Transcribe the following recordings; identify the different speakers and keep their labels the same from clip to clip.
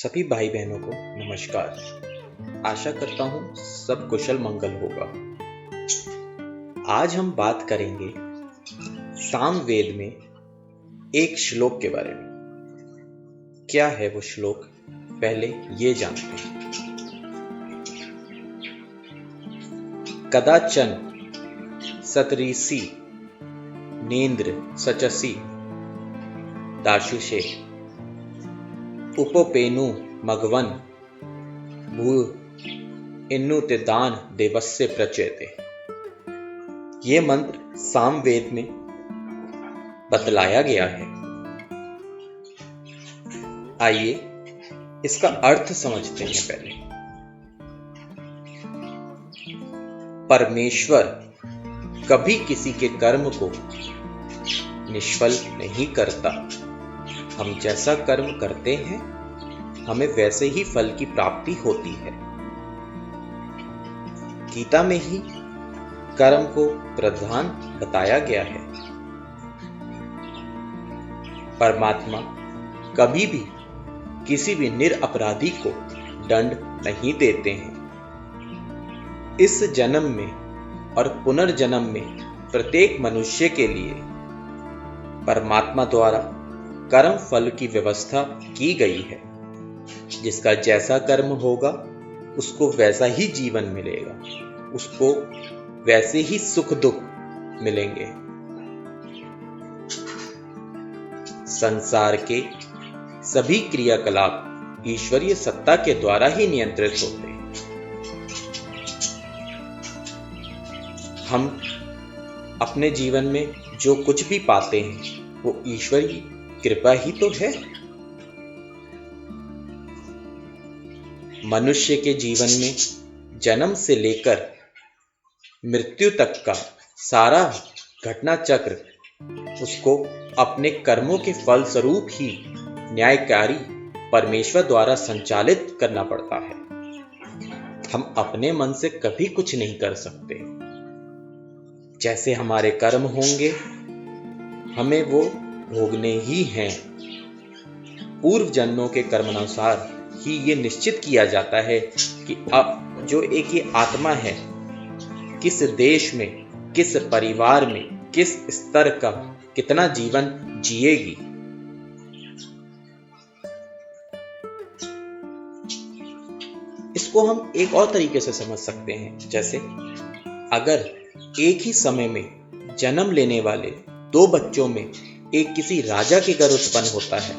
Speaker 1: सभी भाई बहनों को नमस्कार। आशा करता हूँ सब कुशल मंगल होगा। आज हम बात करेंगे सामवेद में एक श्लोक के बारे में। क्या है वो श्लोक, पहले ये जानते हैं। कदाचन सतरीसी नेन्द्र सचसी दाशुषे उपोपेनु मघवन भू इन्नु ते दान देवस्य प्रचेते। ये मंत्र सामवेद में बतलाया गया है। आइए इसका अर्थ समझते हैं। पहले परमेश्वर कभी किसी के कर्म को निष्फल नहीं करता। हम जैसा कर्म करते हैं हमें वैसे ही फल की प्राप्ति होती है। गीता में ही कर्म को प्रधान बताया गया है। परमात्मा कभी भी किसी भी निरपराधी को दंड नहीं देते हैं। इस जन्म में और पुनर्जन्म में प्रत्येक मनुष्य के लिए परमात्मा द्वारा कर्म फल की व्यवस्था की गई है। जिसका जैसा कर्म होगा उसको वैसा ही जीवन मिलेगा, उसको वैसे ही सुख दुख मिलेंगे। संसार के सभी क्रियाकलाप ईश्वरीय सत्ता के द्वारा ही नियंत्रित होते हैं। हम अपने जीवन में जो कुछ भी पाते हैं वो ईश्वरीय कृपा ही तो है। मनुष्य के जीवन में जन्म से लेकर मृत्यु तक का सारा घटना चक्र उसको अपने कर्मों के फल स्वरूप ही न्यायकारी परमेश्वर द्वारा संचालित करना पड़ता है। हम अपने मन से कभी कुछ नहीं कर सकते। जैसे हमारे कर्म होंगे हमें वो भोगने ही हैं। पूर्व जन्मों के कर्मानुसार ही ये निश्चित किया जाता है कि अब जो एक ये आत्मा है किस देश में, किस परिवार में, किस स्तर का कितना जीवन जिएगी। इसको हम एक और तरीके से समझ सकते हैं। जैसे अगर एक ही समय में जन्म लेने वाले दो बच्चों में एक किसी राजा के घर उत्पन्न होता है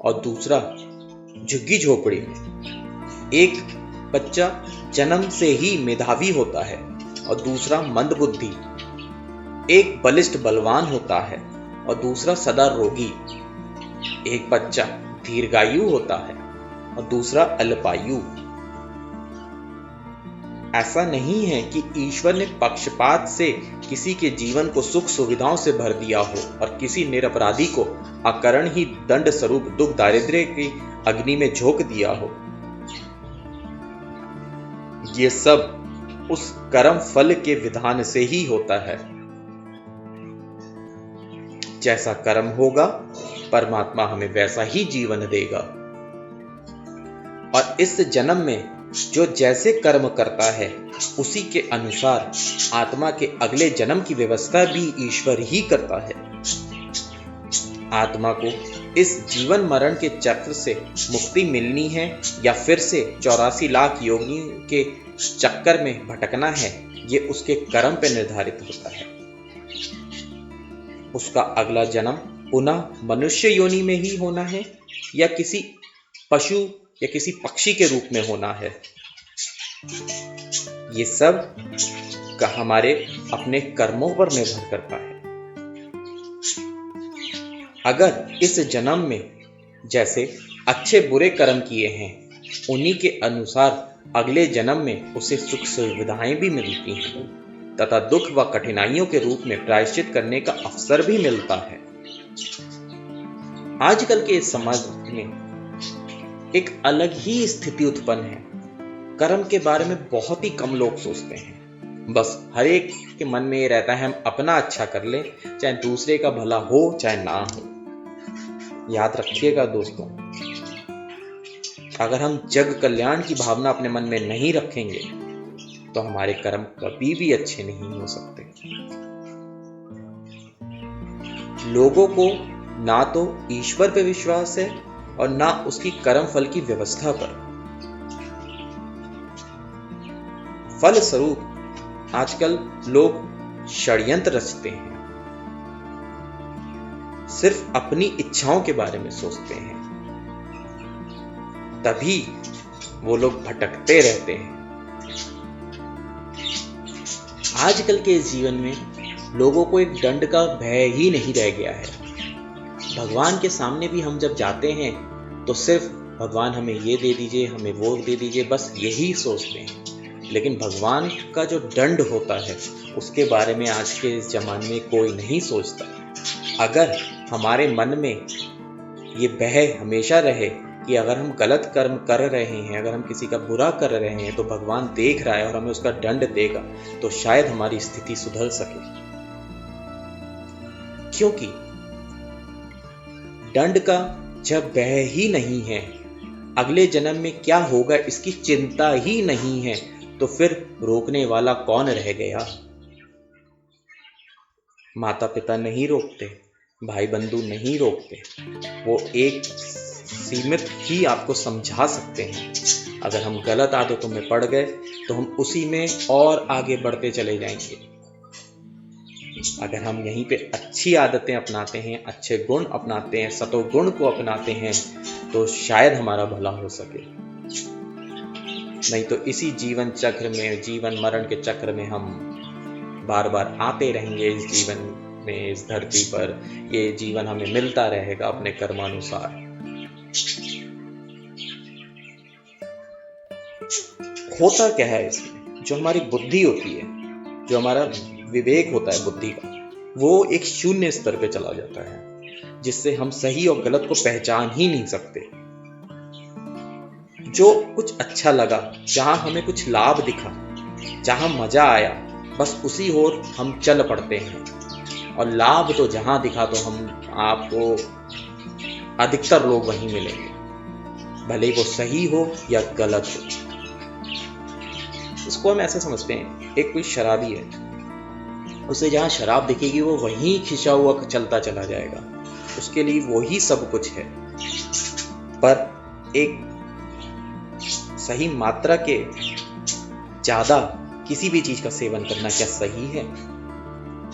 Speaker 1: और दूसरा झुग्गी झोपड़ी में। एक बच्चा जन्म से ही मेधावी होता है और दूसरा मंदबुद्धि। एक बलिष्ठ बलवान होता है और दूसरा सदा रोगी। एक बच्चा दीर्घायु होता है और दूसरा अल्पायु। ऐसा नहीं है कि ईश्वर ने पक्षपात से किसी के जीवन को सुख सुविधाओं से भर दिया हो और किसी निरपराधी को अकारण ही दंड स्वरूप दुख दारिद्र्य की अग्नि में झोंक दिया हो। ये सब उस कर्म फल के विधान से ही होता है। जैसा कर्म होगा परमात्मा हमें वैसा ही जीवन देगा। और इस जन्म में जो जैसे कर्म करता है उसी के अनुसार आत्मा के अगले जन्म की व्यवस्था भी ईश्वर ही करता है। आत्मा को इस जीवन मरण के चक्र से मुक्ति मिलनी है या फिर से 84 लाख योगियों के चक्कर में भटकना है, ये उसके कर्म पर निर्धारित होता है। उसका अगला जन्म पुनः मनुष्य योनि में ही होना है या किसी पशु या किसी पक्षी के रूप में होना है। ये सब का हमारे अपने कर्मों पर निर्भर करता है। अगर इस जन्म में जैसे अच्छे बुरे कर्म किए हैं उन्हीं के अनुसार अगले जन्म में उसे सुख सुविधाएं भी मिलती हैं तथा दुख व कठिनाइयों के रूप में प्रायश्चित करने का अवसर भी मिलता है। आजकल के समाज में एक अलग ही स्थिति उत्पन्न है। कर्म के बारे में बहुत ही कम लोग सोचते हैं। बस हर एक के मन में ये रहता है हम अपना अच्छा कर लें, चाहे दूसरे का भला हो चाहे ना हो। याद रखिएगा दोस्तों, अगर हम जग कल्याण की भावना अपने मन में नहीं रखेंगे तो हमारे कर्म कभी भी अच्छे नहीं हो सकते। लोगों को ना तो ईश्वर पे विश्वास है और ना उसकी कर्म फल की व्यवस्था पर। फल स्वरूप आजकल लोग षड्यंत्र रचते हैं, सिर्फ अपनी इच्छाओं के बारे में सोचते हैं, तभी वो लोग भटकते रहते हैं। आजकल के इस जीवन में लोगों को एक दंड का भय ही नहीं रह गया है। भगवान के सामने भी हम जब जाते हैं तो सिर्फ भगवान हमें ये दे दीजिए, हमें वो दे दीजिए, बस यही सोचते हैं। लेकिन भगवान का जो दंड होता है उसके बारे में आज के इस जमाने में कोई नहीं सोचता। अगर हमारे मन में ये भय हमेशा रहे कि अगर हम गलत कर्म कर रहे हैं, अगर हम किसी का बुरा कर रहे हैं तो भगवान देख रहा है और हमें उसका दंड देगा, तो शायद हमारी स्थिति सुधर सके। क्योंकि दंड का जब भय ही नहीं है, अगले जन्म में क्या होगा इसकी चिंता ही नहीं है, तो फिर रोकने वाला कौन रह गया? माता पिता नहीं रोकते, भाई बंधु नहीं रोकते, वो एक सीमित ही आपको समझा सकते हैं। अगर हम गलत आदतों में पड़ गए तो हम उसी में और आगे बढ़ते चले जाएंगे। अगर हम यहीं पे अच्छी आदतें अपनाते हैं, अच्छे गुण अपनाते हैं, सतोगुण को अपनाते हैं, तो शायद हमारा भला हो सके। नहीं तो इसी जीवन चक्र में, जीवन मरण के चक्र में हम बार बार आते रहेंगे इस जीवन में, इस धरती पर। ये जीवन हमें मिलता रहेगा अपने कर्मानुसार। होता क्या है इसमें? जो हमारी बुद्धि होती है, जो हमारा विवेक होता है बुद्धि का, वो एक शून्य स्तर पे चला जाता है, जिससे हम सही और गलत को पहचान ही नहीं सकते। जो कुछ अच्छा लगा, जहां हमें कुछ लाभ दिखा, जहां मजा आया, बस उसी ओर हम चल पड़ते हैं। और लाभ तो जहां दिखा तो हम आपको अधिकतर लोग वहीं मिलेंगे, भले वो सही हो या गलत हो। इसको हम ऐसे समझते हैं, एक कोई शराबी है, उसे जहां शराब दिखेगी वो वहीं खिंचा हुआ चलता चला जाएगा, उसके लिए वही सब कुछ है। पर एक सही मात्रा के ज्यादा किसी भी चीज का सेवन करना क्या सही है?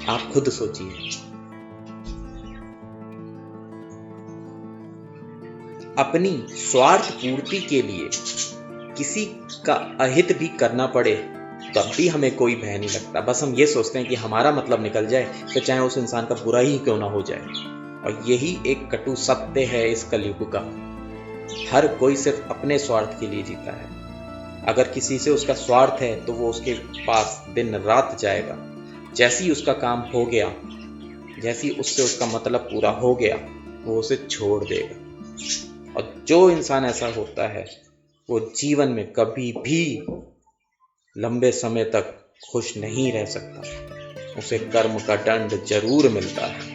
Speaker 1: आप खुद सोचिए। अपनी स्वार्थ पूर्ति के लिए किसी का अहित भी करना पड़े तब भी हमें कोई भय नहीं लगता। बस हम ये सोचते हैं कि हमारा मतलब निकल जाए, तो चाहे उस इंसान का बुरा ही क्यों ना हो जाए। और यही एक कटु सत्य है इस कलयुग का। हर कोई सिर्फ अपने स्वार्थ के लिए जीता है। अगर किसी से उसका स्वार्थ है तो वो उसके पास दिन रात जाएगा। जैसी उसका काम हो गया, जैसी उससे उसका मतलब पूरा हो गया, वो उसे छोड़ देगा। और जो इंसान ऐसा होता है वो जीवन में कभी भी लंबे समय तक खुश नहीं रह सकता। उसे कर्म का दंड जरूर मिलता है।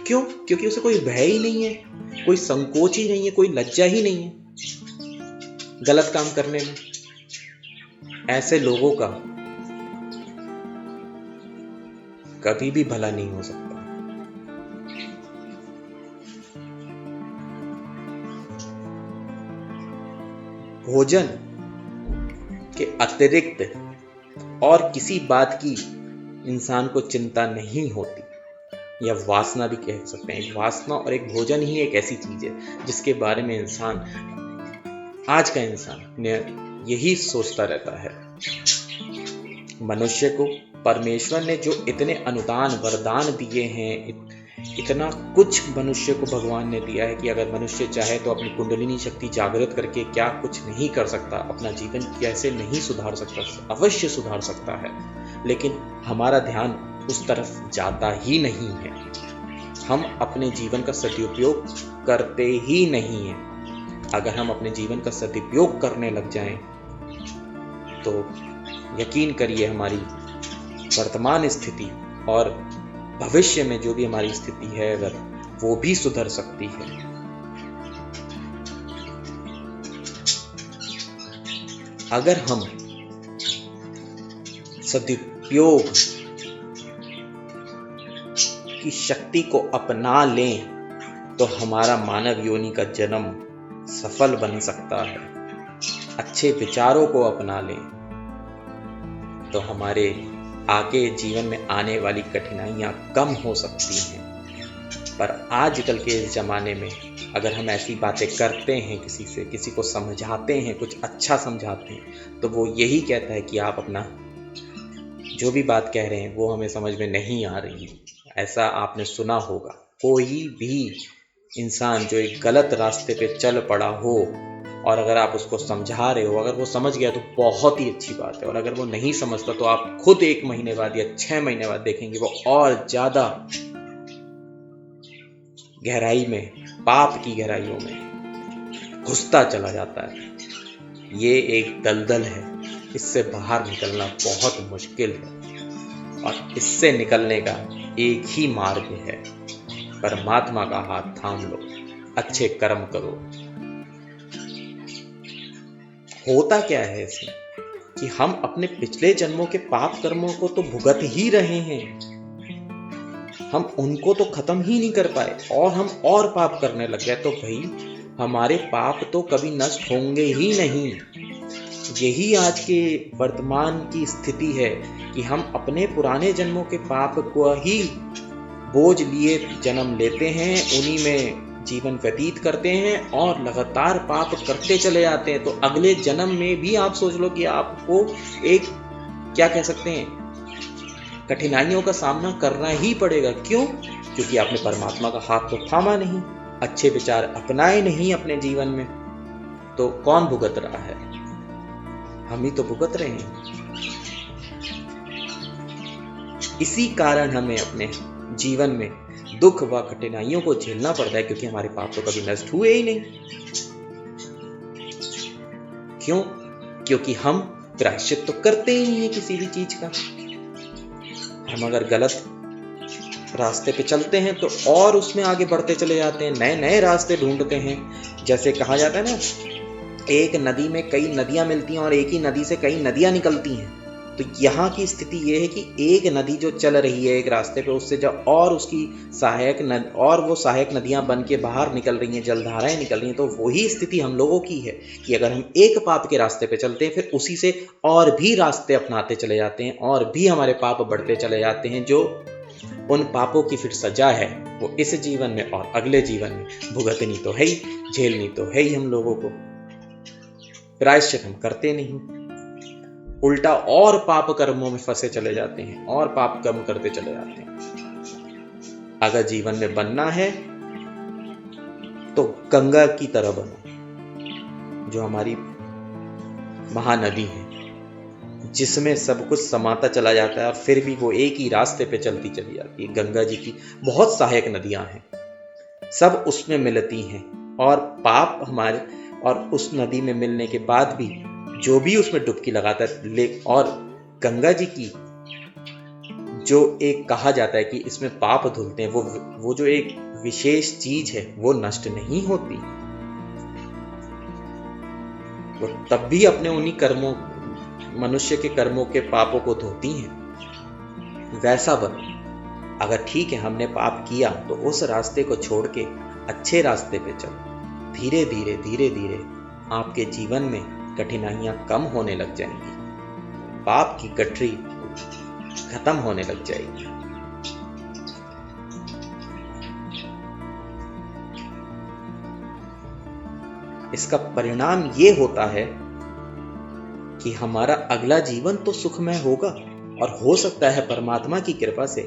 Speaker 1: क्यों? क्योंकि उसे कोई भय ही नहीं है, कोई संकोच ही नहीं है, कोई लज्जा ही नहीं है गलत काम करने में। ऐसे लोगों का कभी भी भला नहीं हो सकता। भोजन के अतिरिक्त और किसी बात की इंसान को चिंता नहीं होती, या वासना भी कह सकते हैं। एक वासना और एक भोजन ही एक ऐसी चीज है जिसके बारे में इंसान, आज का इंसान यही सोचता रहता है। मनुष्य को परमेश्वर ने जो इतने अनुदान वरदान दिए हैं, इतना कुछ मनुष्य को भगवान ने दिया है कि अगर मनुष्य चाहे तो अपनी कुंडलिनी शक्ति जागृत करके क्या कुछ नहीं कर सकता, अपना जीवन कैसे नहीं सुधार सकता, अवश्य सुधार सकता है। लेकिन हमारा ध्यान उस तरफ जाता ही नहीं है। हम अपने जीवन का सदुपयोग करते ही नहीं हैं। अगर हम अपने जीवन का सदुपयोग करने लग जाएं तो यकीन करिए हमारी वर्तमान स्थिति और भविष्य में जो भी हमारी स्थिति है अगर वो भी सुधर सकती है। अगर हम सदुपयोग की शक्ति को अपना लें तो हमारा मानव योनि का जन्म सफल बन सकता है। अच्छे विचारों को अपना लें तो हमारे आगे जीवन में आने वाली कठिनाइयां कम हो सकती हैं। पर आजकल के इस ज़माने में अगर हम ऐसी बातें करते हैं, किसी को समझाते हैं, कुछ अच्छा समझाते हैं, तो वो यही कहता है कि आप अपना जो भी बात कह रहे हैं वो हमें समझ में नहीं आ रही। ऐसा आपने सुना होगा। कोई भी इंसान जो एक गलत रास्ते पे चल पड़ा हो और अगर आप उसको समझा रहे हो, अगर वो समझ गया तो बहुत ही अच्छी बात है, और अगर वो नहीं समझता तो आप खुद 1 महीने बाद या 6 महीने बाद देखेंगे वो और ज़्यादा गहराई में, पाप की गहराइयों में घुसता चला जाता है। ये एक दलदल है, इससे बाहर निकलना बहुत मुश्किल है और इससे निकलने का एक ही मार्ग है, परमात्मा का हाथ थाम लो, अच्छे कर्म करो। होता क्या है इसमें कि हम अपने पिछले जन्मों के पाप कर्मों को तो भुगत ही रहे हैं, हम उनको तो खत्म ही नहीं कर पाए और हम और पाप करने लग गए, तो भाई हमारे पाप तो कभी नष्ट होंगे ही नहीं। यही आज के वर्तमान की स्थिति है कि हम अपने पुराने जन्मों के पाप को ही बोझ लिए जन्म लेते हैं, उन्हीं में जीवन व्यतीत करते हैं और लगातार पाप करते चले जाते हैं। तो अगले जन्म में भी आप सोच लो कि आपको एक क्या कह सकते हैं, कठिनाइयों का सामना करना ही पड़ेगा। क्यों? क्योंकि आपने परमात्मा का हाथ तो थामा नहीं, अच्छे विचार अपनाए नहीं अपने जीवन में। तो कौन भुगत रहा है? हम ही तो भुगत रहे हैं। इसी कारण हमें अपने जीवन में दुख व कठिनाइयों को झेलना पड़ता है, क्योंकि हमारे पाप तो कभी नष्ट हुए ही नहीं। क्यों? क्योंकि हम प्रायश्चित तो करते ही नहीं है किसी भी चीज का। हम अगर गलत रास्ते पे चलते हैं तो और उसमें आगे बढ़ते चले जाते हैं, नए नए रास्ते ढूंढते हैं। जैसे कहा जाता है ना, एक नदी में कई नदियां मिलती हैं और एक ही नदी से कई नदियां निकलती हैं। तो यहाँ की स्थिति ये है कि एक नदी जो चल रही है एक रास्ते पे, उससे जब और उसकी सहायक नदियां बन के बाहर निकल रही हैं, जलधाराएं निकल रही हैं, तो वही स्थिति हम लोगों की है कि अगर हम एक पाप के रास्ते पे चलते हैं फिर उसी से और भी रास्ते अपनाते चले जाते हैं और भी हमारे पाप बढ़ते चले जाते हैं। जो उन पापों की फिर सजा है वो इस जीवन में और अगले जीवन में भुगतनी तो है ही, झेलनी तो है ही हम लोगों को। प्रायश्चित हम करते नहीं, उल्टा और पाप कर्मों में फंसे चले जाते हैं और पाप कर्म करते चले जाते हैं। अगर जीवन में बनना है तो गंगा की तरह बनो, जो हमारी महानदी है, जिसमें सब कुछ समाता चला जाता है और फिर भी वो एक ही रास्ते पे चलती चली जाती है। गंगा जी की बहुत सहायक नदियां हैं, सब उसमें मिलती हैं, और पाप हमारे और उस नदी में मिलने के बाद भी जो भी उसमें डुबकी लगाता है, और गंगा जी की जो एक कहा जाता है कि इसमें पाप धुलते हैं, वो जो एक विशेष चीज है वो नष्ट नहीं होती। वो तब भी अपने उन्हीं कर्मों, मनुष्य के कर्मों के पापों को धोती हैं। वैसा बनो। अगर ठीक है हमने पाप किया तो उस रास्ते को छोड़ के अच्छे रास्ते पे चलो। धीरे धीरे धीरे धीरे आपके जीवन में कठिनाइयां कम होने लग जाएंगी, पाप की गठरी खत्म होने लग जाएगी। इसका परिणाम ये होता है कि हमारा अगला जीवन तो सुखमय होगा और हो सकता है परमात्मा की कृपा से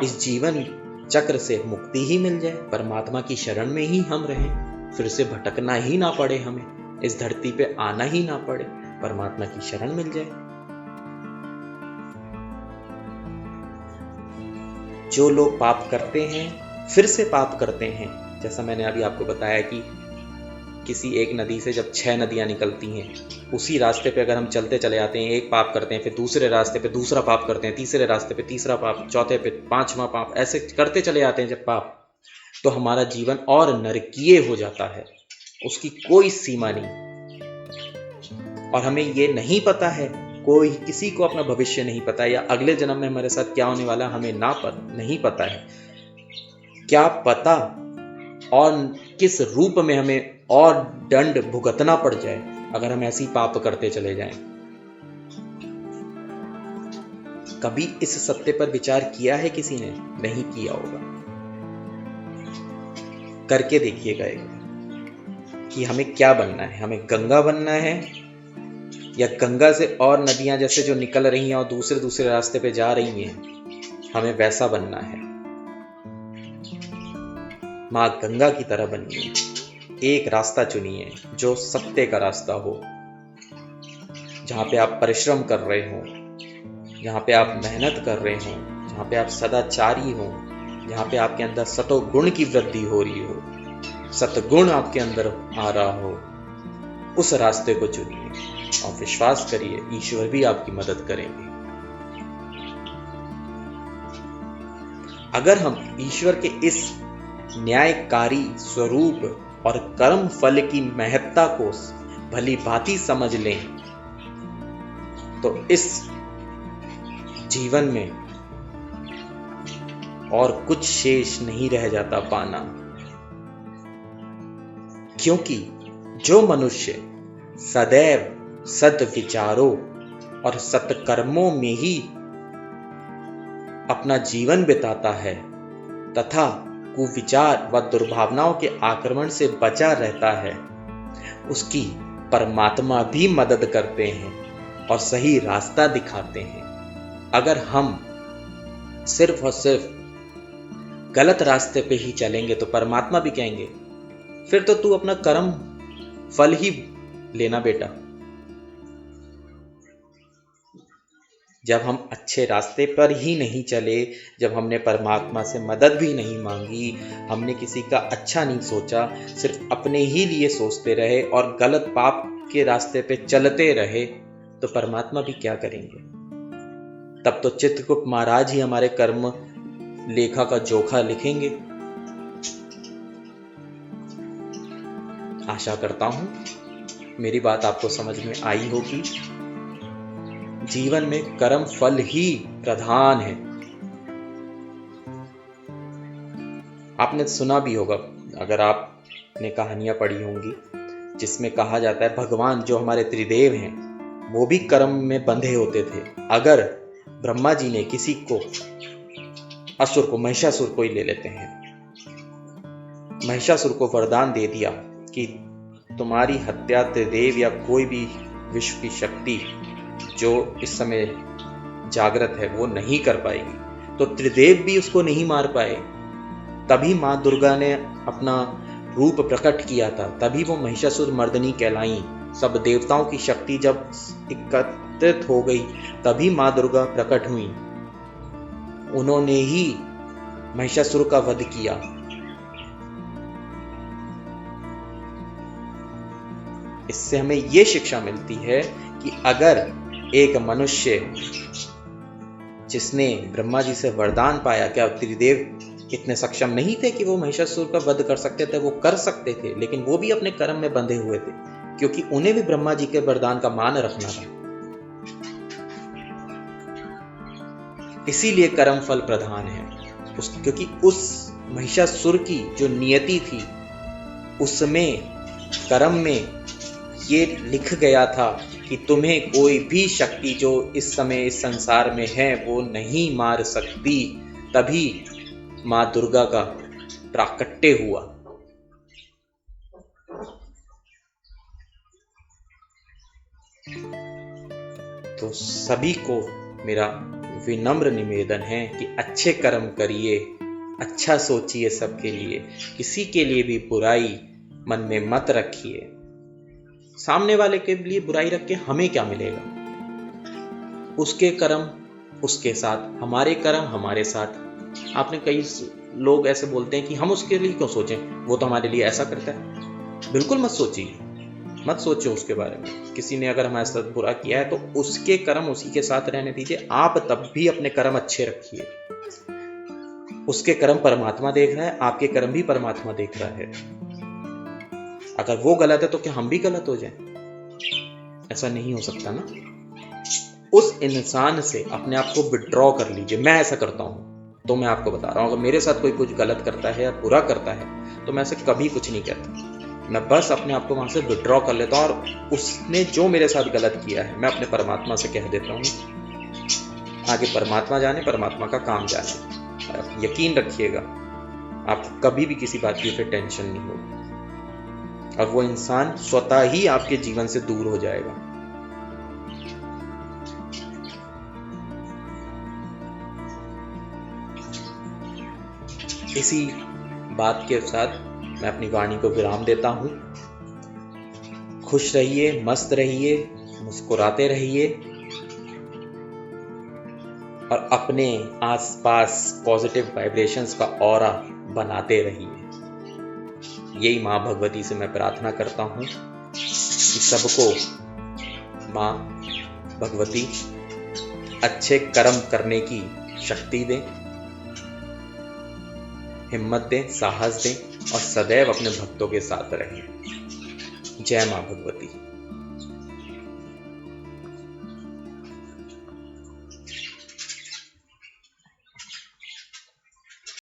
Speaker 1: इस जीवन चक्र से मुक्ति ही मिल जाए, परमात्मा की शरण में ही हम रहें, फिर से भटकना ही ना पड़े, हमें इस धरती पे आना ही ना पड़े, परमात्मा की शरण मिल जाए। जो लोग पाप करते हैं फिर से पाप करते हैं, जैसा मैंने अभी आपको बताया कि किसी एक नदी से जब 6 नदियां निकलती हैं, उसी रास्ते पे अगर हम चलते चले जाते हैं, एक पाप करते हैं, फिर दूसरे रास्ते पे दूसरा पाप करते हैं, तीसरे रास्ते पे तीसरा पाप, चौथे पे 5वां पाप, ऐसे करते चले जाते हैं जब पाप, तो हमारा जीवन और नरकीय हो जाता है, उसकी कोई सीमा नहीं। और हमें ये नहीं पता है, कोई किसी को अपना भविष्य नहीं पता है, या अगले जन्म में हमारे साथ क्या होने वाला हमें नहीं पता है। क्या पता और किस रूप में हमें और दंड भुगतना पड़ जाए अगर हम ऐसी पाप करते चले जाएं। कभी इस सत्य पर विचार किया है किसी ने? नहीं किया होगा। करके देखिएगा एक कि हमें क्या बनना है। हमें गंगा बनना है, या गंगा से और नदियां जैसे जो निकल रही हैं और दूसरे दूसरे रास्ते पे जा रही हैं, हमें वैसा बनना है। माँ गंगा की तरह बनिए। एक रास्ता चुनिए जो सत्य का रास्ता हो, जहां पे आप परिश्रम कर रहे हो, जहां पे आप मेहनत कर रहे हो, जहां पे आप सदाचारी हो, जहां पे आपके अंदर सतोगुण की वृद्धि हो रही हो, सतगुण आपके अंदर आ रहा हो, उस रास्ते को चुनिए और विश्वास करिए ईश्वर भी आपकी मदद करेंगे। अगर हम ईश्वर के इस न्यायकारी स्वरूप और कर्म फल की महत्ता को भली भांति समझ लें तो इस जीवन में और कुछ शेष नहीं रह जाता पाना। क्योंकि जो मनुष्य सदैव सद्विचारों और सत्कर्मों में ही अपना जीवन बिताता है तथा कुविचार व दुर्भावनाओं के आक्रमण से बचा रहता है, उसकी परमात्मा भी मदद करते हैं और सही रास्ता दिखाते हैं। अगर हम सिर्फ और सिर्फ गलत रास्ते पे ही चलेंगे तो परमात्मा भी कहेंगे फिर तो तू अपना कर्म फल ही लेना बेटा। जब हम अच्छे रास्ते पर ही नहीं चले, जब हमने परमात्मा से मदद भी नहीं मांगी, हमने किसी का अच्छा नहीं सोचा, सिर्फ अपने ही लिए सोचते रहे और गलत पाप के रास्ते पे चलते रहे, तो परमात्मा भी क्या करेंगे? तब तो चित्रगुप्त महाराज ही हमारे कर्म लेखा का जोखा लिखेंगे। आशा करता हूं मेरी बात आपको समझ में आई होगी। जीवन में कर्म फल ही प्रधान है। आपने सुना भी होगा, अगर आपने कहानियां पढ़ी होंगी, जिसमें कहा जाता है भगवान जो हमारे त्रिदेव हैं वो भी कर्म में बंधे होते थे। अगर ब्रह्मा जी ने किसी को, असुर को, महिषासुर को ही ले लेते हैं, महिषासुर को वरदान दे दिया कि तुम्हारी हत्या त्रिदेव या कोई भी विश्व की शक्ति जो इस समय जागृत है वो नहीं कर पाएगी, तो त्रिदेव भी उसको नहीं मार पाए। तभी माँ दुर्गा ने अपना रूप प्रकट किया था, तभी वो महिषासुर मर्दनी कहलाई। सब देवताओं की शक्ति जब एकत्रित हो गई तभी माँ दुर्गा प्रकट हुई। उन्होंने ही महिषासुर का वध किया। इससे हमें ये शिक्षा मिलती है कि अगर एक मनुष्य जिसने ब्रह्मा जी से वरदान पाया, क्या त्रिदेव इतने सक्षम नहीं थे कि वो महिषासुर का वध कर सकते थे? वो कर सकते थे, लेकिन वो भी अपने कर्म में बंधे हुए थे, क्योंकि उन्हें भी ब्रह्मा जी के वरदान का मान रखना था। इसीलिए कर्म फल प्रधान है। क्योंकि उस महिषासुर की जो नियति थी उसमें कर्म में ये लिख गया था कि तुम्हें कोई भी शक्ति जो इस समय इस संसार में है वो नहीं मार सकती। तभी माँ दुर्गा का प्राकट्य हुआ। तो सभी को मेरा विनम्र निवेदन है कि अच्छे कर्म करिए, अच्छा सोचिए सबके लिए, किसी के लिए भी बुराई मन में मत रखिए। सामने वाले के लिए बुराई रख के हमें क्या मिलेगा? उसके कर्म उसके साथ, हमारे कर्म हमारे साथ। आपने कई लोग ऐसे बोलते हैं कि हम उसके लिए क्यों सोचें, वो तो हमारे लिए ऐसा करता है। बिल्कुल मत सोचिए, मत सोचो उसके बारे में। किसी ने अगर हमारे साथ बुरा किया है तो उसके कर्म उसी के साथ रहने दीजिए। आप तब भी अपने कर्म अच्छे रखिए। उसके कर्म परमात्मा देख रहा है, आपके कर्म भी परमात्मा देख रहा है। अगर वो गलत है तो क्या हम भी गलत हो जाएं? ऐसा नहीं हो सकता ना। उस इंसान से अपने आप को विड्रॉ कर लीजिए। मैं ऐसा करता हूँ तो मैं आपको बता रहा हूँ, अगर मेरे साथ कोई कुछ गलत करता है या बुरा करता है तो मैं ऐसे कभी कुछ नहीं कहता। मैं बस अपने आप को वहां से विड्रॉ कर लेता हूँ और उसने जो मेरे साथ गलत किया है मैं अपने परमात्मा से कह देता हूँ, आगे परमात्मा जाने, परमात्मा का काम जाने। और आप यकीन रखिएगा आपको कभी भी किसी बात की फिर टेंशन नहीं होगी और वो इंसान स्वतः ही आपके जीवन से दूर हो जाएगा। इसी बात के साथ मैं अपनी वाणी को विराम देता हूँ। खुश रहिए, मस्त रहिए, मुस्कुराते रहिए और अपने आसपास पॉजिटिव वाइब्रेशंस का ऑरा बनाते रहिए। यही माँ भगवती से मैं प्रार्थना करता हूँ कि सबको माँ भगवती अच्छे कर्म करने की शक्ति दें, हिम्मत दें, साहस दें और सदैव अपने भक्तों के साथ रहें। जय माँ भगवती।